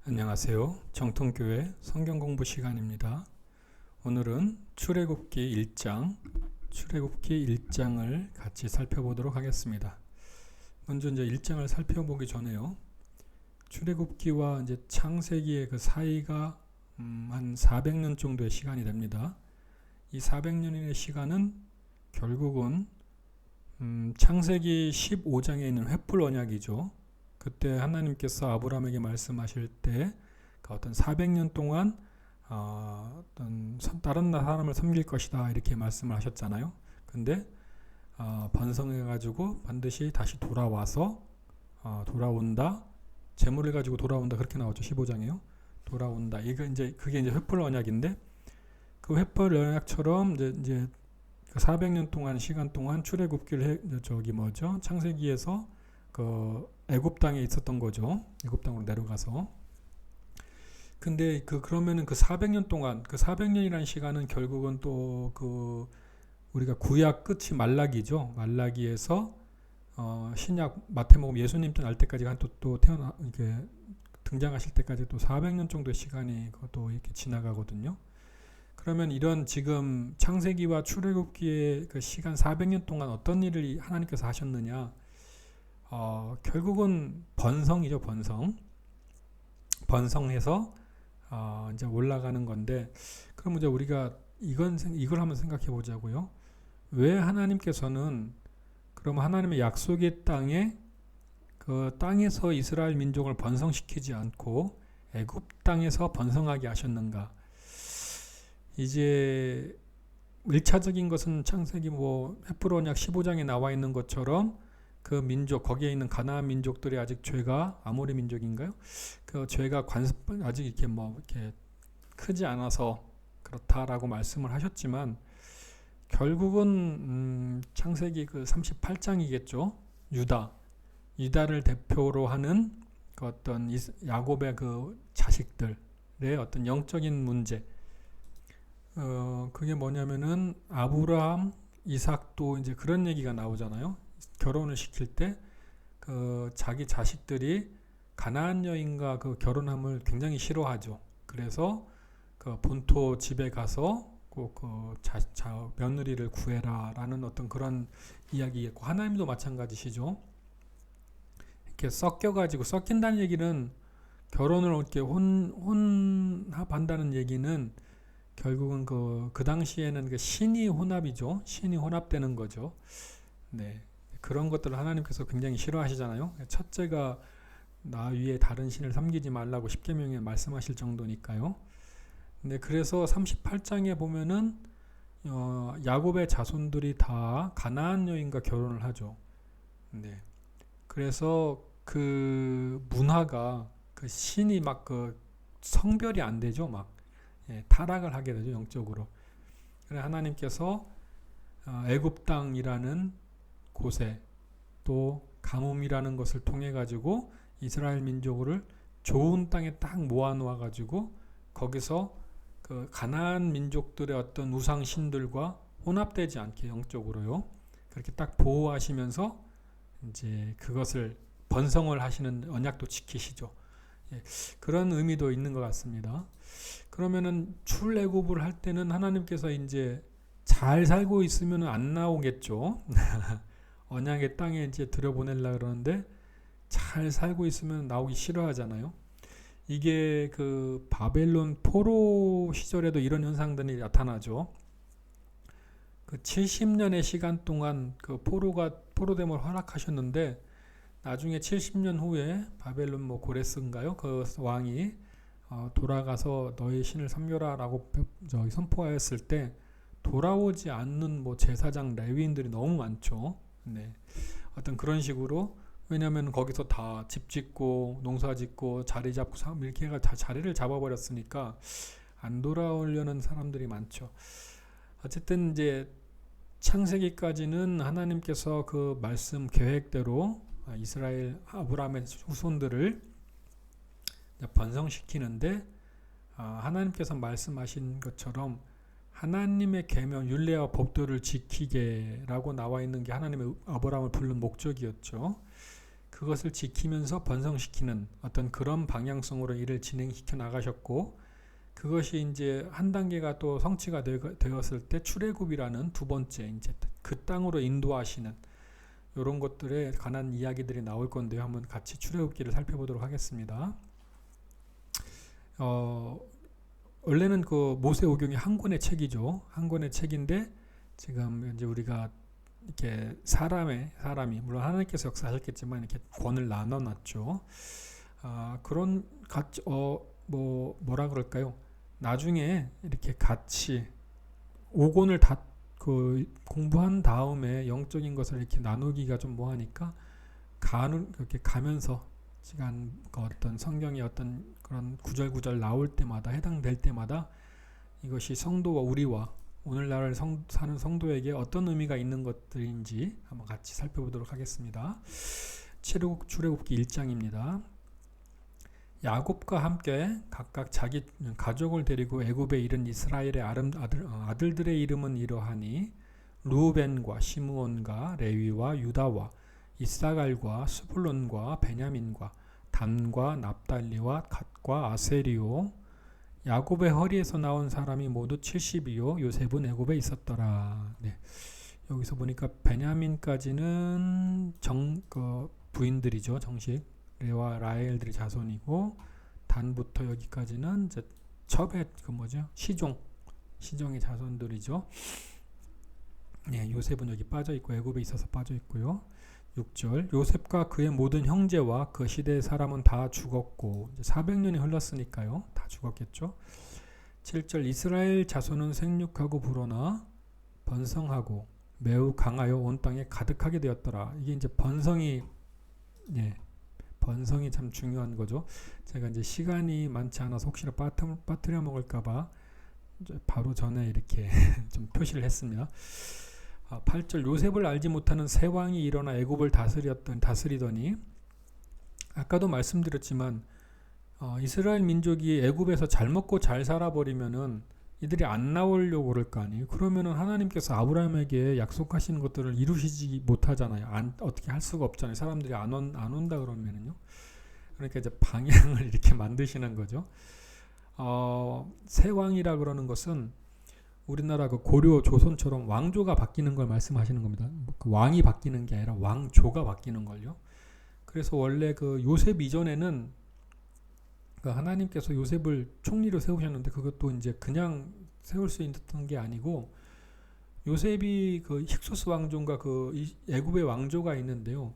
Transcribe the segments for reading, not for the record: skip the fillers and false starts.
안녕하세요. 정통교회 성경공부 시간입니다. 오늘은 출애굽기 1장을 같이 살펴보도록 하겠습니다. 먼저 이제 1장을 살펴보기 전에요. 출애굽기와 이제 창세기의 그 사이가 한 400년 정도의 시간이 됩니다. 이 400년의 시간은 결국은 창세기 15장에 있는 횃불 언약이죠. 그때 하나님께서 아브라함에게 말씀하실 때 그 어떤 400년 동안 어떤 다른 사람을 섬길 것이다 이렇게 말씀을 하셨잖아요. 근데 반성해가지고 반드시 다시 돌아와서 돌아온다. 재물을 가지고 돌아온다 그렇게 나오죠. 15장에요. 돌아온다. 그게 이제 횃불 언약인데 그 횃불 언약처럼 이제 그 400년 동안 시간 동안 출애굽기를 창세기에서 그 애굽 땅에 있었던 거죠. 애굽 땅으로 내려가서. 근데 그러면은 그 400년 동안 그 400년이라는 시간은 결국은 또 우리가 구약 끝이 말라기죠. 말라기에서 신약 마태복음 예수님 때 날 때까지 또 태어나 이렇게 등장하실 때까지 또 400년 정도의 시간이 또 이렇게 지나가거든요. 그러면 이런 지금 창세기와 출애굽기의 그 시간 400년 동안 어떤 일을 하나님께서 하셨느냐? 결국은 번성이죠. 번성해서 이제 올라가는 건데, 그럼 이제 우리가 이걸 한번 생각해 보자고요. 왜 하나님께서는 그럼 하나님의 약속의 땅에 그 땅에서 이스라엘 민족을 번성시키지 않고 애굽 땅에서 번성하게 하셨는가? 이제 1차적인 것은 창세기 횃불 언약 15장에 나와 있는 것처럼 그 민족 거기에 있는 가나안 민족들이 아직 죄가 아모리 민족인가요? 그 죄가 아직 이렇게 크지 않아서 그렇다라고 말씀을 하셨지만 결국은 창세기 그 38장이겠죠. 유다를 대표로 하는 그 어떤 야곱의 그 자식들의 어떤 영적인 문제. 그게 뭐냐면은 아브라함, 이삭도 이제 그런 얘기가 나오잖아요. 결혼을 시킬 때 그 자기 자식들이 가나안 여인과 그 결혼함을 굉장히 싫어하죠. 그래서 그 본토 집에 가서 꼭 며느리를 구해라라는 어떤 그런 이야기겠고, 하나님도 마찬가지시죠. 이렇게 섞인다는 얘기는 결혼을 이렇게 혼합한다는 얘기는 결국은 그 당시에는 그 신이 혼합이죠. 신이 혼합되는 거죠. 네. 그런 것들을 하나님께서 굉장히 싫어하시잖아요. 첫째가 나 위에 다른 신을 섬기지 말라고 십계명에 말씀하실 정도니까요. 네, 그래서 38장에 보면은 야곱의 자손들이 다 가나안 여인과 결혼을 하죠. 네. 그래서 그 문화가 그 신이 막 그 성별이 안 되죠. 타락을 하게 되죠. 영적으로. 그래서 하나님께서 애굽 땅이라는 곳에 또 가뭄이라는 것을 통해 가지고 이스라엘 민족을 좋은 땅에 딱 모아놓아 가지고 거기서 그 가나안 민족들의 어떤 우상 신들과 혼합되지 않게 영적으로요. 그렇게 딱 보호하시면서 이제 그것을 번성을 하시는 언약도 지키시죠. 예, 그런 의미도 있는 것 같습니다. 그러면은 출애굽을 할 때는 하나님께서 이제 잘 살고 있으면 안 나오겠죠. 언약의 땅에 이제 들여보내려고 그러는데 잘 살고 있으면 나오기 싫어하잖아요. 이게 그 바벨론 포로 시절에도 이런 현상들이 나타나죠. 그 70년의 시간 동안 그 포로됨을 허락하셨는데 나중에 70년 후에 바벨론 고레스인가요? 그 왕이 돌아가서 너희 신을 섬겨라라고 선포하였을 때 돌아오지 않는 제사장 레위인들이 너무 많죠. 네. 어떤 그런 식으로, 왜냐하면 거기서 다 집 짓고 농사 짓고 자리 잡고 이렇게 해가 다 자리를 잡아버렸으니까 안 돌아오려는 사람들이 많죠. 어쨌든 이제 창세기까지는 하나님께서 그 말씀 계획대로 이스라엘 아브라함의 후손들을 번성시키는데 하나님께서 말씀하신 것처럼 하나님의 계명, 율례와 법도를 지키게라고 나와 있는 게 하나님의 아브라함을 부른 목적이었죠. 그것을 지키면서 번성시키는 어떤 그런 방향성으로 일을 진행시켜 나가셨고, 그것이 이제 한 단계가 또 성취가 되었을 때 출애굽이라는 두 번째 이제 그 땅으로 인도하시는 이런 것들에 관한 이야기들이 나올 건데요. 한번 같이 출애굽기를 살펴보도록 하겠습니다. 원래는 그 모세오경이 한 권의 책이죠. 한 권의 책인데 지금 이제 우리가 이렇게 사람이 물론 하나님께서 역사하셨겠지만 이렇게 권을 나눠놨죠. 그런 뭐라 그럴까요? 나중에 이렇게 같이 5권을 다 그 공부한 다음에 영적인 것을 이렇게 나누기가 좀 뭐하니까 그렇게 가면서 시간 어떤 성경의 어떤 그런 구절 나올 때마다 해당될 때마다 이것이 성도와 우리와 오늘날 사는 성도에게 어떤 의미가 있는 것들인지 한번 같이 살펴보도록 하겠습니다. 출애굽기 1장입니다. 야곱과 함께 각각 자기 가족을 데리고 애굽에 이른 이스라엘의 아들들의 이름은 이러하니 루벤과 시므온과 레위와 유다와 이사갈과 스불론과 베냐민과 단과 납달리와 갓과 아세리오. 야곱의 허리에서 나온 사람이 모두 70이요 요셉은 애굽에 있었더라. 네. 여기서 보니까 베냐민까지는 부인들이죠. 정식 레와 라헬들의 자손이고, 단부터 여기까지는 이제 첩의 시종의 자손들이죠. 네, 요셉은 여기 빠져 있고 애굽에 있어서 빠져 있고요. 6절 요셉과 그의 모든 형제와 그 시대의 사람은 다 죽었고, 이제 400년이 흘렀으니까요. 다 죽었겠죠. 7절 이스라엘 자손은 생육하고 불어나 번성하고 매우 강하여 온 땅에 가득하게 되었더라. 이게 이제 번성이 참 중요한 거죠. 제가 이제 시간이 많지 않아서 혹시나 빠뜨려 먹을까봐 바로 전에 이렇게 좀 표시를 했습니다. 8절 요셉을 알지 못하는 새 왕이 일어나 애굽을 다스리더니, 아까도 말씀드렸지만 이스라엘 민족이 애굽에서 잘 먹고 잘 살아버리면은 이들이 안 나오려고 그럴 거 아니에요. 그러면은 하나님께서 아브라함에게 약속하신 것들을 이루시지 못하잖아요. 어떻게 할 수가 없잖아요. 사람들이 안 온다 그러면은요. 그러니까 이제 방향을 이렇게 만드시는 거죠. 새 왕이라 그러는 것은 우리나라 그 고려 조선처럼 왕조가 바뀌는 걸 말씀하시는 겁니다. 그 왕이 바뀌는 게 아니라 왕조가 바뀌는 걸요. 그래서 원래 그 요셉 이전에는 그 하나님께서 요셉을 총리로 세우셨는데 그것도 이제 그냥 세울 수 있었던 게 아니고, 요셉이 그 힉소스 왕조인가 그 애굽의 왕조가 있는데요.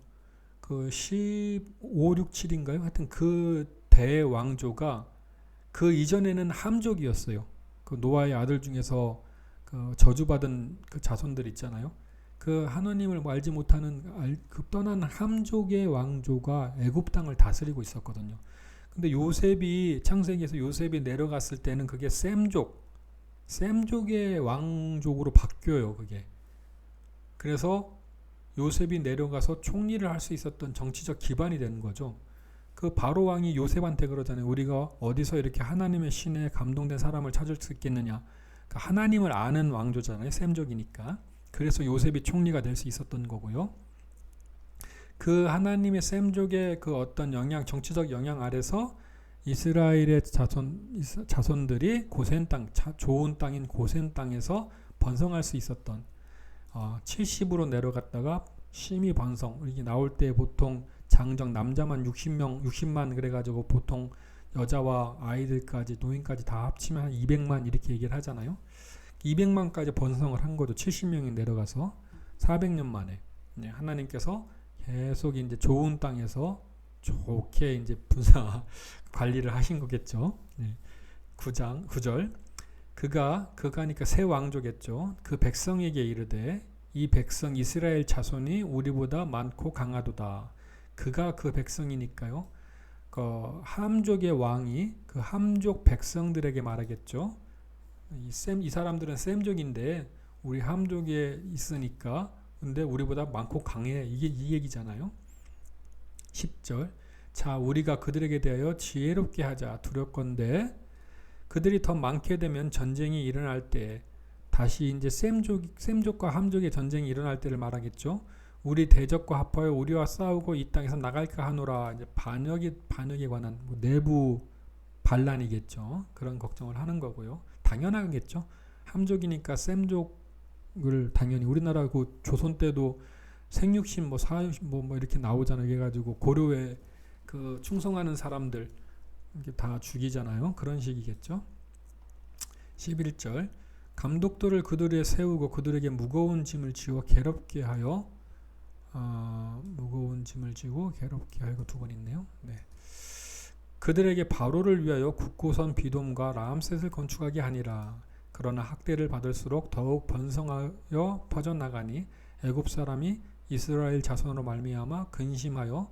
그 15, 6, 7인가요? 하여튼 그 대왕조가 그 이전에는 함족이었어요. 그 노아의 아들 중에서 그 저주받은 그 자손들 있잖아요. 그 하나님을 알지 못하는 그 떠난 함족의 왕조가 애굽 땅을 다스리고 있었거든요. 근데 요셉이 창세기에서 요셉이 내려갔을 때는 그게 셈족의 왕족으로 바뀌어요. 그게. 그래서 요셉이 내려가서 총리를 할 수 있었던 정치적 기반이 되는 거죠. 그 바로 왕이 요셉한테 그러잖아요. 우리가 어디서 이렇게 하나님의 신에 감동된 사람을 찾을 수 있겠느냐. 그러니까 하나님을 아는 왕조잖아요. 셈족이니까. 그래서 요셉이 총리가 될 수 있었던 거고요. 그 하나님의 셈족의 그 어떤 정치적 영향 아래서 이스라엘의 자손들이 고센 땅, 좋은 땅인 고센 땅에서 번성할 수 있었던 70으로 내려갔다가 심히 번성. 이게 나올 때 보통 장정 남자만 60만 그래가지고 보통 여자와 아이들까지 노인까지 다 합치면 한 200만 이렇게 얘기를 하잖아요. 200만까지 번성을 한 거죠. 70명이 내려가서 400년 만에 하나님께서 계속 이제 좋은 땅에서 좋게 이제 분사 관리를 하신 거겠죠. 9절 그가니까 새 왕조겠죠. 그 백성에게 이르되 이 백성 이스라엘 자손이 우리보다 많고 강하도다. 그가 그 백성이니까요. 그 함족의 왕이 그 함족 백성들에게 말하겠죠. 이 사람들은 셈족인데 우리 함족에 있으니까 근데 우리보다 많고 강해. 이게 이 얘기잖아요. 10절 자 우리가 그들에게 대하여 지혜롭게 하자. 두렵건대 그들이 더 많게 되면 전쟁이 일어날 때 다시 이제 셈족과 함족의 전쟁이 일어날 때를 말하겠죠. 우리 대적과 합하여 우리와 싸우고 이 땅에서 나갈까 하노라. 이제 반역에 관한 뭐 내부 반란이겠죠. 그런 걱정을 하는 거고요. 당연하겠죠. 함족이니까 셈족을 당연히 우리나라 그 조선 때도 생육신 뭐 사육신 뭐 이렇게 나오잖아요. 그래가지고 고려에 그 충성하는 사람들 이렇게 다 죽이잖아요. 그런 식이겠죠. 11절 감독들을 그들에 세우고 그들에게 무거운 짐을 지워 괴롭게 하여 무거운 짐을 지고 괴롭게 하여 두 번 있네요. 네. 그들에게 바로를 위하여 굳고선 비돔과 라암셋을 건축하게 하니라. 그러나 학대를 받을수록 더욱 번성하여 퍼져나가니 애굽 사람이 이스라엘 자손으로 말미암아 근심하여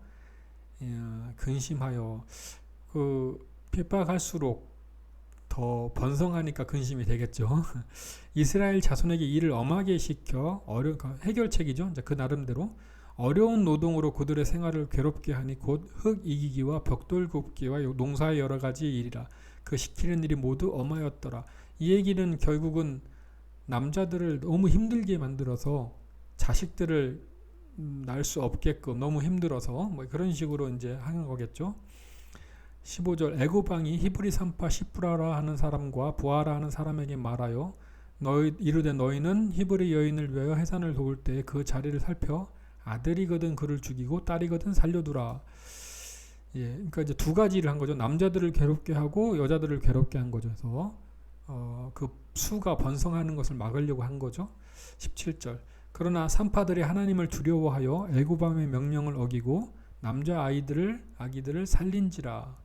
그 핍박할수록 더 번성하니까 근심이 되겠죠. 이스라엘 자손에게 일을 엄하게 시켜 해결책이죠. 그 나름대로 어려운 노동으로 그들의 생활을 괴롭게 하니 곧 흙 이기기와 벽돌 굽기와 농사의 여러 가지 일이라. 그 시키는 일이 모두 엄하였더라. 이 얘기는 결국은 남자들을 너무 힘들게 만들어서 자식들을 낳을 수 없게끔 너무 힘들어서 뭐 그런 식으로 이제 하는 거겠죠. 15절 애굽 왕이 히브리 산파 시프라라 하는 사람과 부하라 하는 사람에게 말하여 이르되 너희는 히브리 여인을 위하여 해산을 도울 때 그 자리를 살펴 아들이거든 그를 죽이고 딸이거든 살려두라. 예, 그러니까 이제 두 가지를 한 거죠. 남자들을 괴롭게 하고 여자들을 괴롭게 한 거죠. 그래서 그 수가 번성하는 것을 막으려고 한 거죠. 17절 그러나 산파들이 하나님을 두려워하여 애굽 왕의 명령을 어기고 남자 아기들을 살린지라.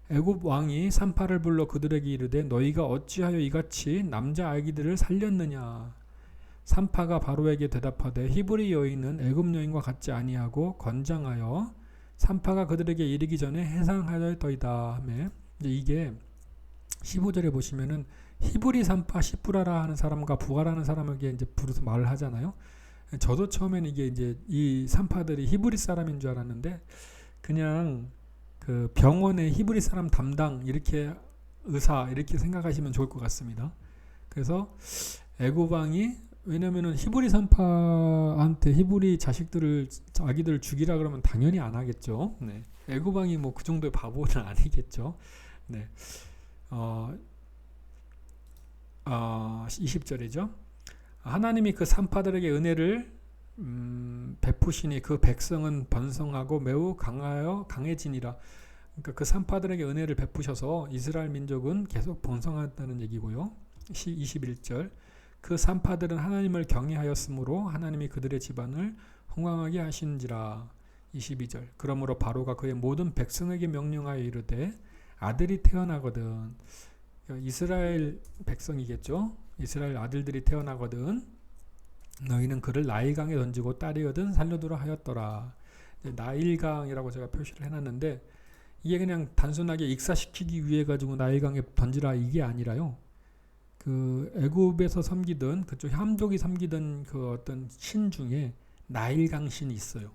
애굽 왕이 산파를 불러 그들에게 이르되 너희가 어찌하여 이같이 남자 아기들을 살렸느냐. 산파가 바로에게 대답하되 히브리 여인은 애굽 여인과 같지 아니하고 건장하여 산파가 그들에게 이르기 전에 해상하였더이다 하며 이게 15절에 보시면은 히브리 산파 시프라라 하는 사람과 부하라는 사람에게 이제 부르서 말을 하잖아요. 저도 처음에는 이게 이제 이 산파들이 히브리 사람인 줄 알았는데 그냥 그 병원의 히브리 사람 담당 이렇게 의사 이렇게 생각하시면 좋을 것 같습니다. 그래서 애굽 왕이 왜냐면은 히브리 산파한테 히브리 아기들을 죽이라 그러면 당연히 안 하겠죠. 네. 애굽 왕이 뭐 그 정도의 바보는 아니겠죠. 네. 20절이죠. 하나님이 그 산파들에게 은혜를 베푸시니 그 백성은 번성하고 매우 강해지니라. 그러니까 그 산파들에게 은혜를 베푸셔서 이스라엘 민족은 계속 번성한다는 얘기고요. 21절 그 산파들은 하나님을 경외하였으므로 하나님이 그들의 집안을 흥왕하게 하신지라. 22절 그러므로 바로가 그의 모든 백성에게 명령하여 이르되 아들이 태어나거든 이스라엘 백성이겠죠. 이스라엘 아들들이 태어나거든 너희는 그를 나일강에 던지고 딸이거든 살려두라 하였더라. 나일강이라고 제가 표시를 해놨는데 이게 그냥 단순하게 익사시키기 위해 가지고 나일강에 던지라 이게 아니라요. 그 애굽에서 섬기던 그쪽 함족이 섬기던 그 어떤 신 중에 나일강 신이 있어요.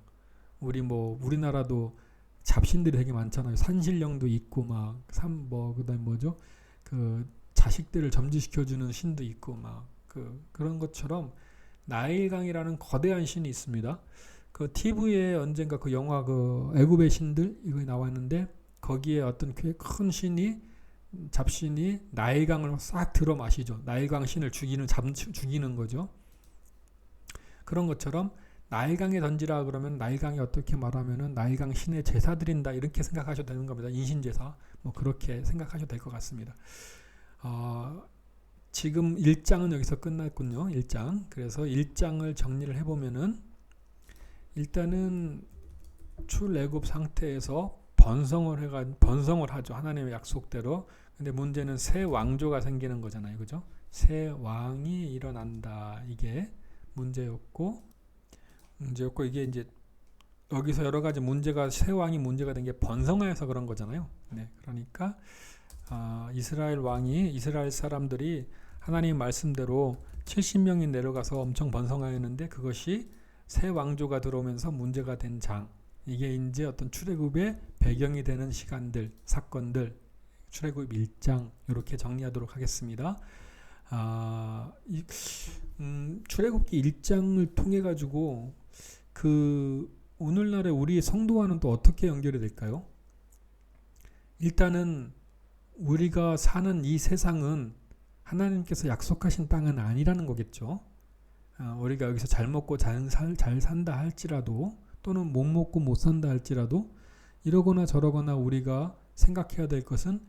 우리나라도 잡신들이 되게 많잖아요. 산신령도 있고 그다음 뭐죠? 그 자식들을 점지시켜주는 신도 있고 그런 것처럼 나일강이라는 거대한 신이 있습니다. 그 TV에 언젠가 그 영화 그 애굽의 신들 이거 나왔는데 거기에 어떤 큰 신이 잡신이 나일강을 싹 들어 마시죠. 나일강 신을 죽이는 거죠. 그런 것처럼 나일강에 던지라 그러면 나일강이 어떻게 말하면은 나일강 신에 제사 드린다 이렇게 생각하셔도 되는 겁니다. 인신제사 뭐 그렇게 생각하셔도 될 것 같습니다. 지금 1장은 여기서 끝났군요. 1장. 그래서 1장을 정리를 해보면은 일단은 출애굽 상태에서 번성을 하죠. 하나님의 약속대로. 근데 문제는 새 왕조가 생기는 거잖아요. 그죠? 새 왕이 일어난다. 이게 문제였고 이게 이제 여기서 여러 가지 새 왕이 문제가 된 게 번성하여서 그런 거잖아요. 네. 그러니까 이스라엘 사람들이 하나님 말씀대로 70명이 내려가서 엄청 번성하였는데 그것이 새 왕조가 들어오면서 문제가 된 장. 이게 이제 어떤 출애굽의 배경이 되는 시간들, 사건들, 출애굽 1장 이렇게 정리하도록 하겠습니다. 출애굽기 1장을 통해 가지고 그 오늘날의 우리 성도와는 또 어떻게 연결이 될까요? 일단은 우리가 사는 이 세상은 하나님께서 약속하신 땅은 아니라는 거겠죠. 우리가 여기서 잘 먹고 잘 산다 할지라도, 또는 못 먹고 못 산다 할지라도, 이러거나 저러거나 우리가 생각해야 될 것은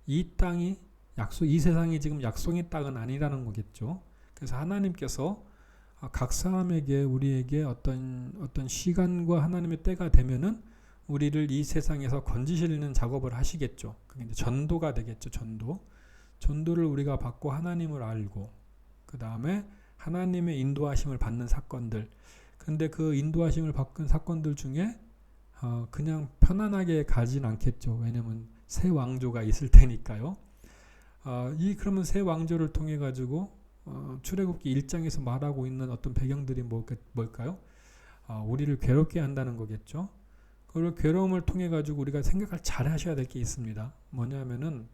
이 땅이 이 세상이 지금 약속의 땅은 아니라는 거겠죠. 그래서 하나님께서 각 사람에게, 우리에게 어떤 시간과 하나님의 때가 되면은 우리를 이 세상에서 건지시는 작업을 하시겠죠. 그게 이제 전도가 되겠죠. 전도를 우리가 받고 하나님을 알고, 그 다음에 하나님의 인도하심을 받는 사건들. 근데 그 인도하심을 받은 사건들 중에 그냥 편안하게 가진 않겠죠. 왜냐면 새 왕조가 있을 테니까요. 그러면 새 왕조를 통해 가지고 출애굽기 1장에서 말하고 있는 어떤 배경들이 뭘까요? 우리를 괴롭게 한다는 거겠죠. 그리고 괴로움을 통해 가지고 우리가 생각을 잘 하셔야 될 게 있습니다. 뭐냐면은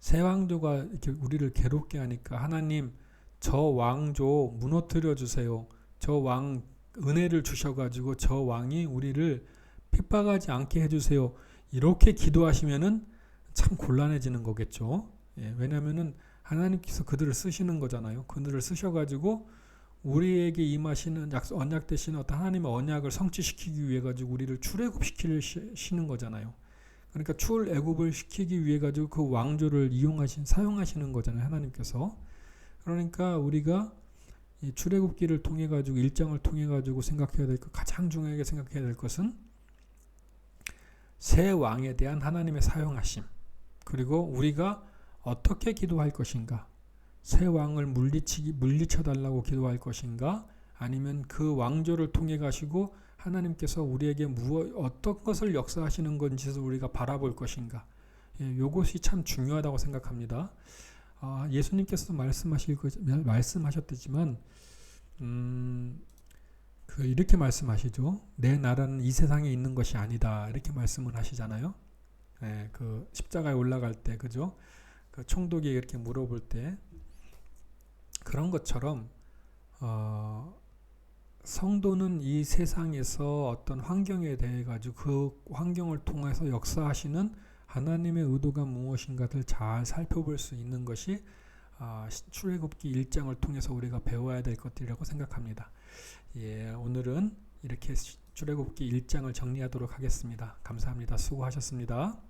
새 왕조가 이렇게 우리를 괴롭게 하니까, 하나님 저 왕조 무너뜨려 주세요. 저 왕 은혜를 주셔가지고 저 왕이 우리를 핍박하지 않게 해주세요. 이렇게 기도하시면은 참 곤란해지는 거겠죠. 왜냐하면은 하나님께서 그들을 쓰시는 거잖아요. 그들을 쓰셔가지고 우리에게 임하시는 언약 되시는 어떤 하나님의 언약을 성취시키기 위해 가지고 우리를 출애굽시키시는 거잖아요. 그러니까 출애굽을 시키기 위해 가지고 그 왕조를 사용하시는 거잖아요. 하나님께서. 그러니까 우리가 이 출애굽기를 통해 가지고, 일장을 통해 가지고 생각해야 될 것, 가장 중요하게 생각해야 될 것은 새 왕에 대한 하나님의 사용하심, 그리고 우리가 어떻게 기도할 것인가, 새 왕을 물리쳐 달라고 기도할 것인가, 아니면 그 왕조를 통해 가시고 하나님께서 우리에게 어떤 것을 역사하시는 건지를 우리가 바라볼 것인가. 이것이 참 중요하다고 생각합니다. 예수님께서 말씀하셨지만 이렇게 말씀하시죠. 내 나라는 이 세상에 있는 것이 아니다. 이렇게 말씀을 하시잖아요. 그 십자가에 올라갈 때, 그죠? 그 총독이 이렇게 물어볼 때, 그런 것처럼 성도는 이 세상에서 어떤 환경에 대해 가지고 그 환경을 통해서 역사하시는 하나님의 의도가 무엇인가를 잘 살펴볼 수 있는 것이 출애굽기 1장을 통해서 우리가 배워야 될 것들이라고 생각합니다. 오늘은 이렇게 출애굽기 1장을 정리하도록 하겠습니다. 감사합니다. 수고하셨습니다.